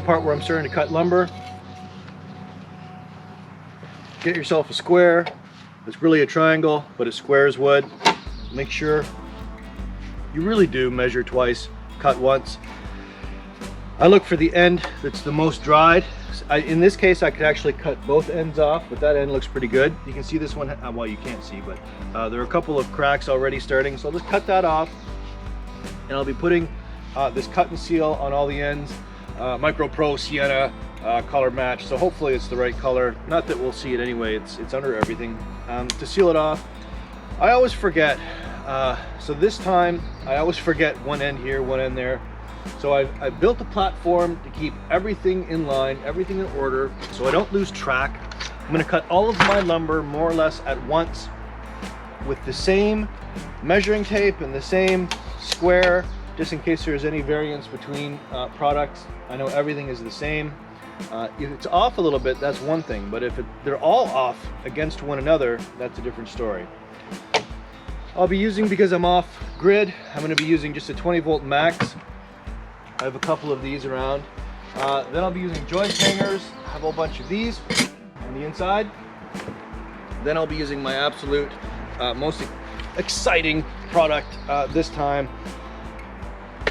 part where I'm starting to cut lumber. Get yourself a square. It's really a triangle, but it squares wood. Make sure you really do measure twice, cut once. I look for the end that's the most dried. In this case, I could actually cut both ends off, but that end looks pretty good. You can see this one, well, you can't see, but there are a couple of cracks already starting. So I'll just cut that off, and I'll be putting this cut and seal on all the ends. Micro Pro Sienna color match, so hopefully it's the right color. Not that we'll see it anyway, it's under everything. To seal it off, I always forget. So this time, I always forget one end here, one end there. So I've built a platform to keep everything in line, everything in order, so I don't lose track. I'm going to cut all of my lumber more or less at once with the same measuring tape and the same square, just in case there's any variance between products. I know everything is the same. If it's off a little bit, that's one thing, but if they're all off against one another, that's a different story. I'll be using, because I'm off grid, I'm going to be using just a 20-volt max. I have a couple of these around. Then I'll be using joist hangers. I have a whole bunch of these on the inside. Then I'll be using my absolute most exciting product this time.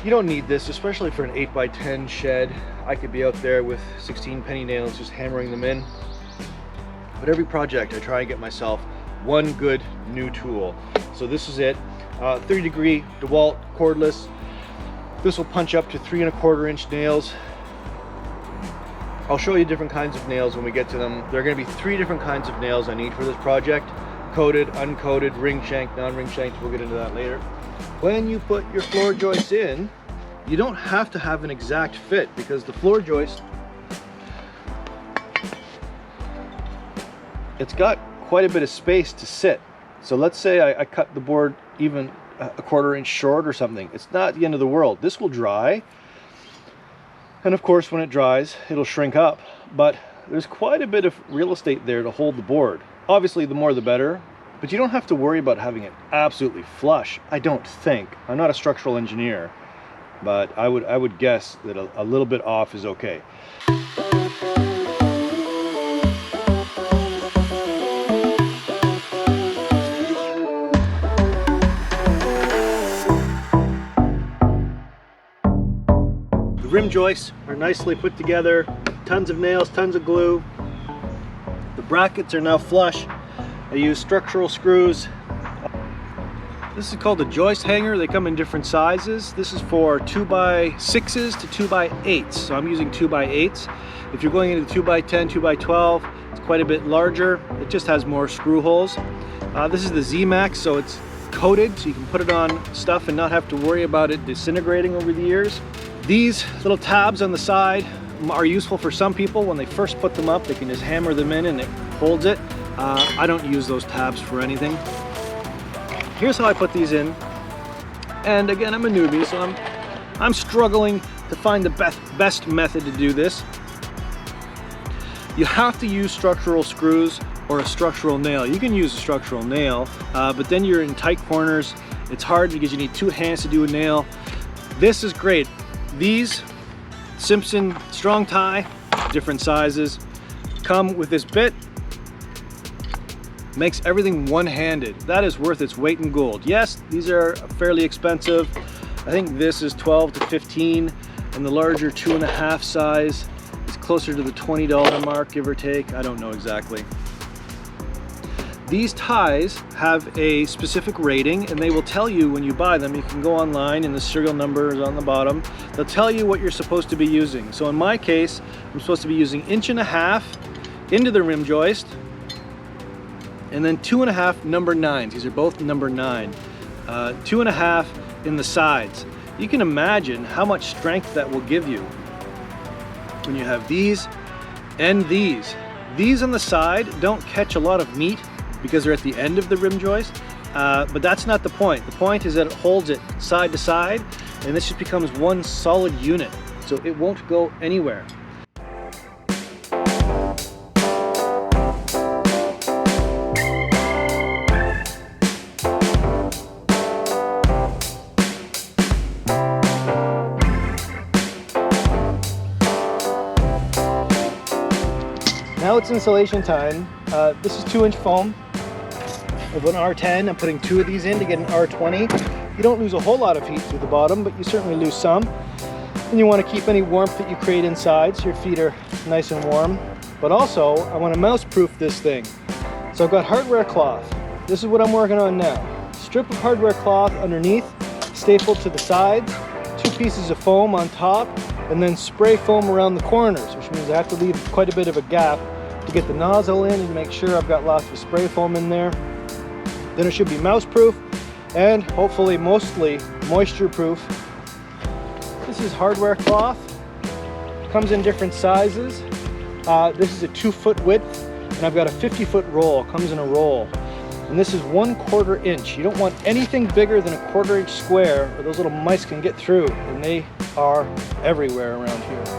You don't need this, especially for an 8x10 shed. I could be out there with 16 penny nails just hammering them in. But every project I try and get myself one good new tool. So this is it. 30-degree DeWalt cordless. This will punch up to 3 1/4 inch nails. I'll show you different kinds of nails when we get to them. There are going to be 3 different kinds of nails I need for this project. Coated, uncoated, ring shank, non-ring shanked. We'll get into that later. When you put your floor joists in, you don't have to have an exact fit, because the floor joist, it's got quite a bit of space to sit. So let's say I cut the board even a 1/4 inch short or something. It's not the end of the world. This will dry, and of course when it dries it'll shrink up, but there's quite a bit of real estate there to hold the board. Obviously the more the better, but you don't have to worry about having it absolutely flush, I don't think. I'm not a structural engineer, but I would guess that a little bit off is okay. Rim joists are nicely put together, tons of nails, tons of glue. The brackets are now flush. I use structural screws. This is called a joist hanger. They come in different sizes. This is for 2x6s to 2x8s. So I'm using 2x8s. If you're going into 2x10, 2x12, it's quite a bit larger. It just has more screw holes. This is the Z-Max, so it's coated, so you can put it on stuff and not have to worry about it disintegrating over the years. These little tabs on the side are useful for some people. When they first put them up, they can just hammer them in and it holds it. I don't use those tabs for anything. Here's how I put these in. And again, I'm a newbie, so I'm struggling to find the best method to do this. You have to use structural screws or a structural nail. You can use a structural nail, but then you're in tight corners. It's hard because you need 2 hands to do a nail. This is great. These Simpson strong tie, different sizes, come with this bit. Makes everything one-handed. That is worth its weight in gold. Yes, these are fairly expensive. I think this is 12 to 15, and the larger 2.5 size is closer to the $20 mark, give or take. I don't know exactly. These ties have a specific rating, and they will tell you when you buy them. You can go online and the serial number is on the bottom. They'll tell you what you're supposed to be using. So in my case, I'm supposed to be using 1.5 inches into the rim joist, and then 2.5 number 9s. These are both number 9. 2.5 in the sides. You can imagine how much strength that will give you when you have these and these. These on the side don't catch a lot of meat because they're at the end of the rim joist, but that's not the point. The point is that it holds it side to side, and this just becomes one solid unit, so it won't go anywhere. now it's insulation time. This is 2-inch foam of an R10. I'm putting 2 of these in to get an R20. You don't lose a whole lot of heat through the bottom, but you certainly lose some. And you want to keep any warmth that you create inside so your feet are nice and warm. But also, I want to mouse-proof this thing. So I've got hardware cloth. This is what I'm working on now. Strip of hardware cloth underneath, stapled to the sides, 2 pieces of foam on top, and then spray foam around the corners, which means I have to leave quite a bit of a gap to get the nozzle in and make sure I've got lots of spray foam in there. Then it should be mouse-proof and hopefully mostly moisture-proof. This is hardware cloth. Comes in different sizes. This is a 2-foot width, and I've got a 50-foot roll. Comes in a roll. And this is 1/4 inch. You don't want anything bigger than a 1/4 inch square, or those little mice can get through, and they are everywhere around here.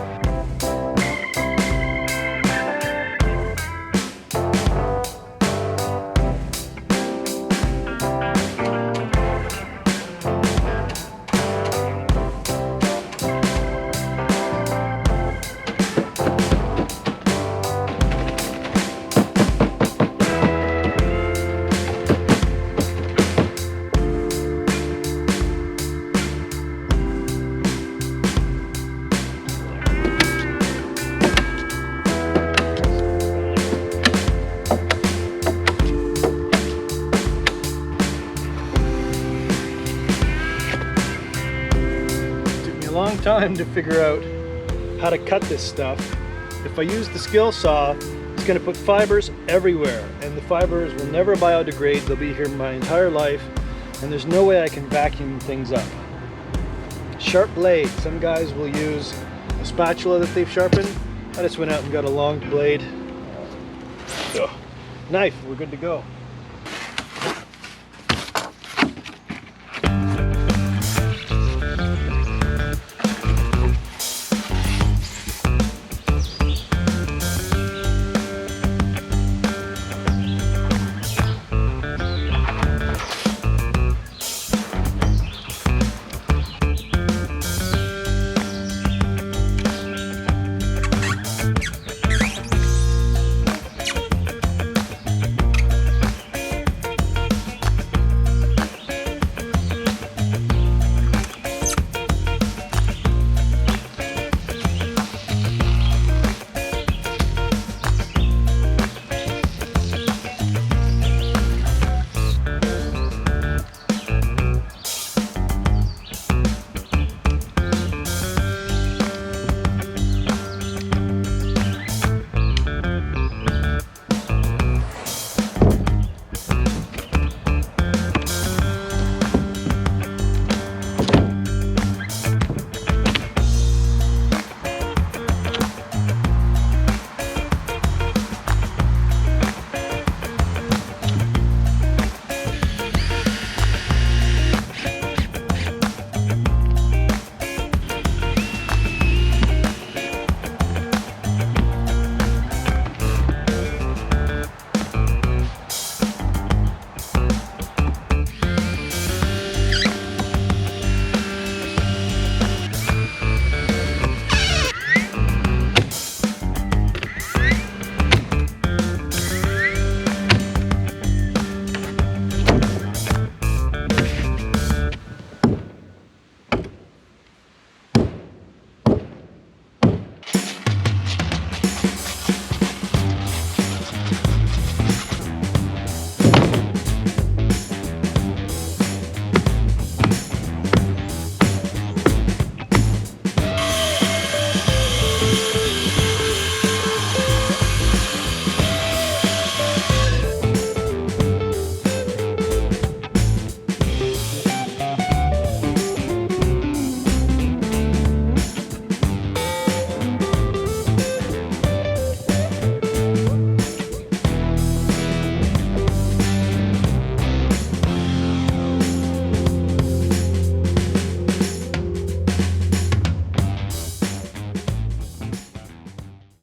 Long time to figure out how to cut this stuff. If I use the skill saw, it's going to put fibers everywhere, and the fibers will never biodegrade. They'll be here my entire life, and there's no way I can vacuum things up. Sharp blade. Some guys will use a spatula that they've sharpened. I just went out and got a long blade. Knife. We're good to go.